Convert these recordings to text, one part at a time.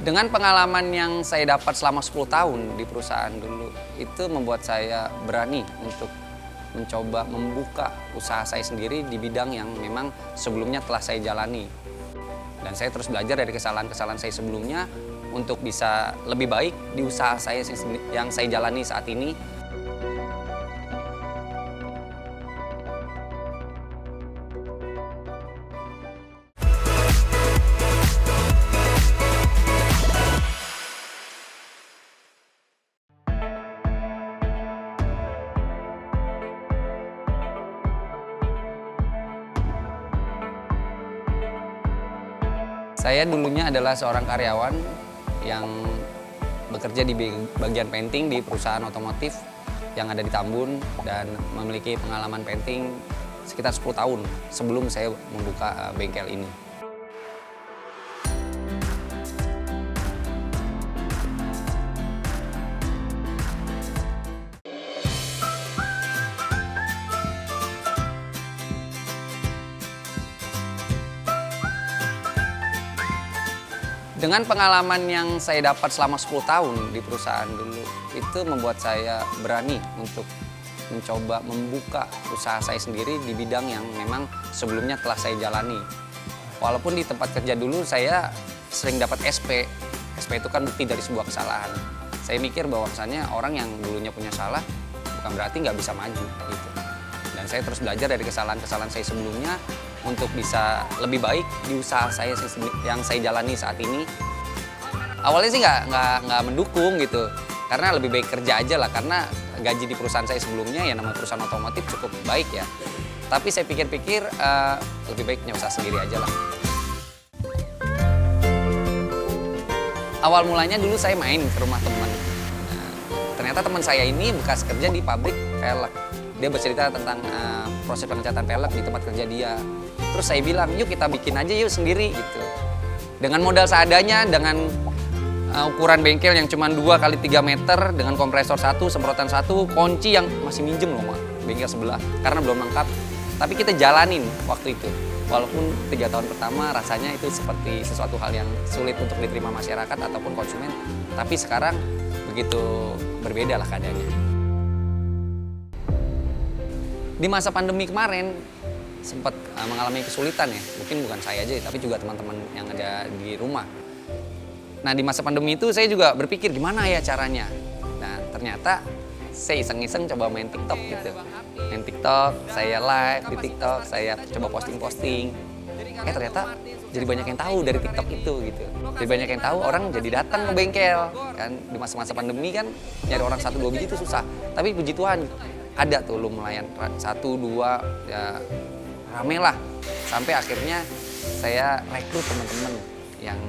Dengan pengalaman yang saya dapat selama 10 tahun di perusahaan dulu, itu membuat saya berani untuk mencoba membuka usaha saya sendiri di bidang yang memang sebelumnya telah saya jalani. Dan saya terus belajar dari kesalahan-kesalahan saya sebelumnya untuk bisa lebih baik di usaha saya yang saya jalani saat ini. Saya dulunya adalah seorang karyawan yang bekerja di bagian painting di perusahaan otomotif yang ada di Tambun dan memiliki pengalaman painting sekitar 10 tahun sebelum saya membuka bengkel ini. Dengan pengalaman yang saya dapat selama 10 tahun di perusahaan dulu, itu membuat saya berani untuk mencoba membuka usaha saya sendiri di bidang yang memang sebelumnya telah saya jalani. Walaupun di tempat kerja dulu saya sering dapat SP. SP itu kan bukti dari sebuah kesalahan. Saya mikir bahwasannya orang yang dulunya punya salah bukan berarti nggak bisa maju gitu. Dan saya terus belajar dari kesalahan-kesalahan saya sebelumnya untuk bisa lebih baik di usaha saya yang saya jalani saat ini. Awalnya sih nggak mendukung gitu, karena lebih baik kerja aja lah, karena gaji di perusahaan saya sebelumnya ya namanya perusahaan otomotif cukup baik ya. Tapi saya pikir-pikir lebih baik punya usaha sendiri aja lah. Awal mulanya dulu saya main ke rumah teman. Nah, ternyata teman saya ini bekas kerja di pabrik velg. Dia bercerita tentang proses pengecatan velg di tempat kerja dia. Terus saya bilang, yuk kita bikin aja yuk sendiri gitu. Dengan modal seadanya, dengan ukuran bengkel yang cuma 2 x 3 meter, dengan kompresor 1, semprotan 1, kunci yang masih minjem loh mak, bengkel sebelah, karena belum lengkap. Tapi kita jalanin waktu itu. Walaupun 3 tahun pertama rasanya itu seperti sesuatu hal yang sulit untuk diterima masyarakat ataupun konsumen. Tapi sekarang begitu berbeda lah keadaannya. Di masa pandemi kemarin sempat mengalami kesulitan ya, mungkin bukan saya aja tapi juga teman-teman yang ada di rumah. Nah di masa pandemi itu saya juga berpikir gimana ya caranya. Nah ternyata saya iseng-iseng coba main TikTok gitu. Main TikTok, saya live di TikTok, saya coba posting-posting. Ternyata jadi banyak yang tahu dari TikTok itu gitu. Jadi banyak yang tahu, orang jadi datang ke bengkel. Kan di masa-masa pandemi kan nyari orang 1-2 biji itu susah. Tapi puji Tuhan ada tuh lumayan 1-2 ya rame lah. Sampai akhirnya saya rekrut teman-teman yang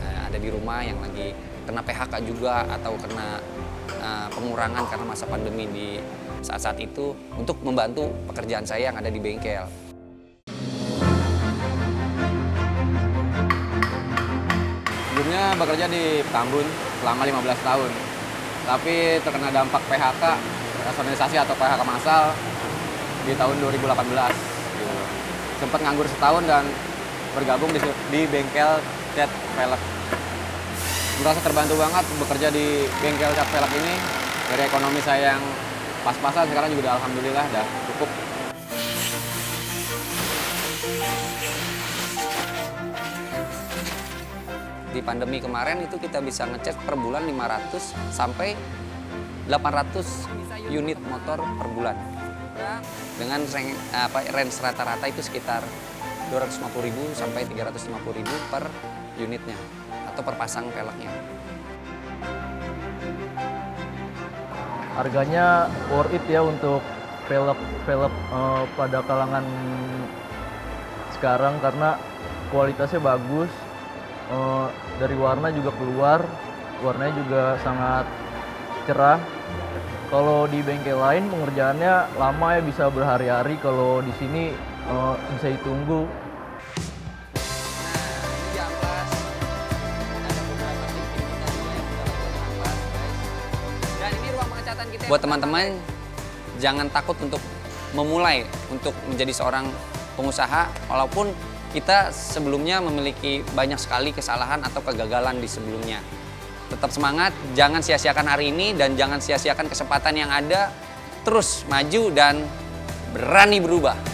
ada di rumah yang lagi kena PHK juga atau kena pengurangan karena masa pandemi di saat-saat itu untuk membantu pekerjaan saya yang ada di bengkel. Sebelumnya bekerja di Tambun selama 15 tahun, tapi terkena dampak PHK, rasionalisasi atau PHK massal di tahun 2018. Gitu. Sempat nganggur setahun dan bergabung di bengkel cat velg. Merasa terbantu banget bekerja di bengkel cat velg ini. Dari ekonomi saya yang pas-pasan, sekarang juga udah alhamdulillah udah cukup. Di pandemi kemarin itu kita bisa ngecat per bulan 500 sampai 800 unit motor per bulan. Dengan range rata-rata itu sekitar 250.000 sampai 350.000 per unitnya atau per pasang velgnya. Harganya worth it ya untuk velg pada kalangan sekarang karena kualitasnya bagus. Dari warna juga keluar, warnanya juga sangat cerah. Kalau di bengkel lain pengerjaannya lama ya, bisa berhari-hari. Kalau di sini bisa ditunggu. Buat teman-teman, jangan takut untuk memulai untuk menjadi seorang pengusaha, walaupun kita sebelumnya memiliki banyak sekali kesalahan atau kegagalan di sebelumnya. Tetap semangat, jangan sia-siakan hari ini dan jangan sia-siakan kesempatan yang ada. Terus maju dan berani berubah.